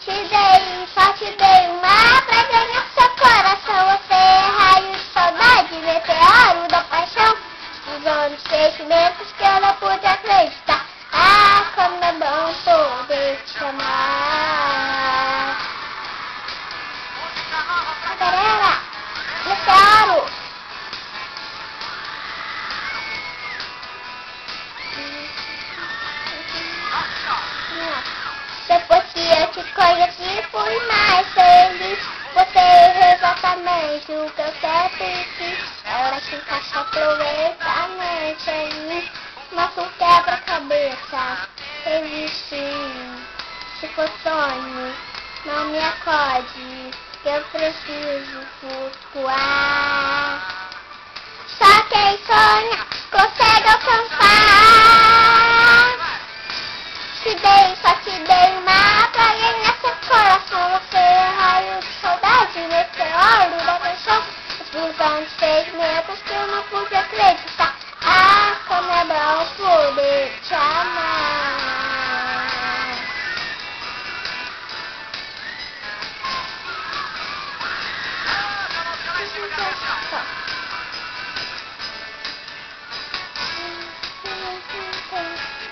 Só te dei uma pra ganhar seu coração. Você é raio de saudade, meteoro da paixão. Usando sentimentos que eu não pude acreditar. Ah, como é bom poder te amar. Cinderela, meteoro. Depois que eu te conheci, fui mais feliz. Você é exatamente o que eu sempre quis. Ela se encaixa perfeitamente em mim. Nosso quebra-cabeça existe. Se for sonho, não me acorde, que eu preciso flutuar. Só quem sonha consegue alcançar. Só te dei uma pra ganhar seu coração. Você é raio de saudade, meteoro da paixão. Explosão de sentimentos que eu não pude acreditar. Ah, como é bom poder te amar.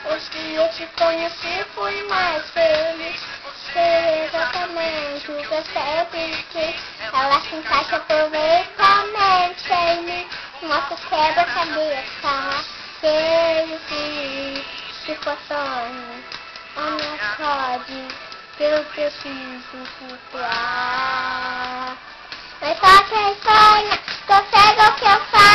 Hoje que eu te conheci, fui mais feliz. Você é exatamente o que eu sempre quis. Ela se encaixa perfeitamente em mim. Nosso quebra-cabeça se for sonho, não me acorde, que eu preciso flutuar. Mas só quem sonha consegue alcançar.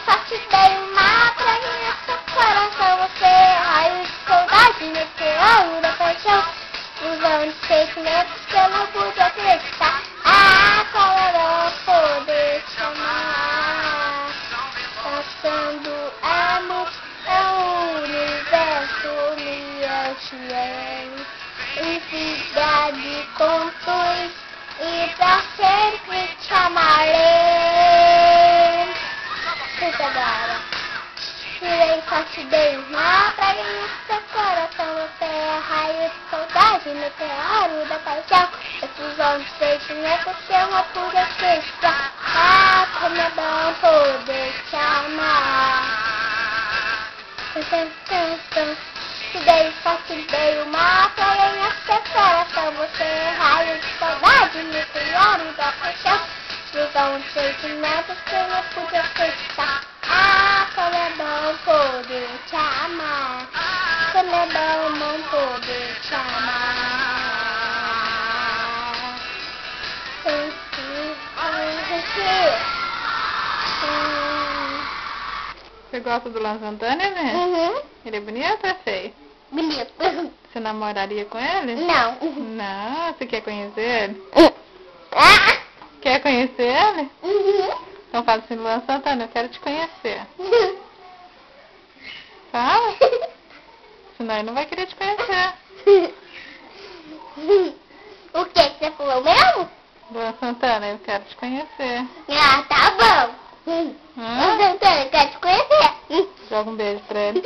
Só te dei uma pra ganhar seu coração. Você é raio de saudade, meteoro da paixão. Usando sentimentos que eu não pude acreditar. Ah, como é bom poder te amar. Passando anos, é o universo me amo. Infinidade contos e pra sempre te amarei. Agora, só te dei uma pra ganhar seu coração. Você é raio de saudade, meteoro da paixão. Explosão de sentimentos que eu não pude acreditar. Ah, como é bom poder te amar. Só te dei uma pra ganhar seu coração. Você é raio de saudade, meteoro da paixão. Explosão de sentimentos que eu não pude acreditar. Ah, como é bom poder te amar. Como é bom poder te amar. Você gosta do Luan Santana, né? Uhum. Ele é bonito ou é feio? Bonito. Você namoraria com ele? Não. Não, você quer conhecer ele? Ah. Quer conhecer ele? Uhum. Então fala assim, Luan Santana, eu quero te conhecer. Fala? Senão ele não vai querer te conhecer. O que você falou mesmo? Luan Santana, eu quero te conhecer. Ah, tá bom. Luan Santana, eu quero te conhecer. Joga um beijo pra ele.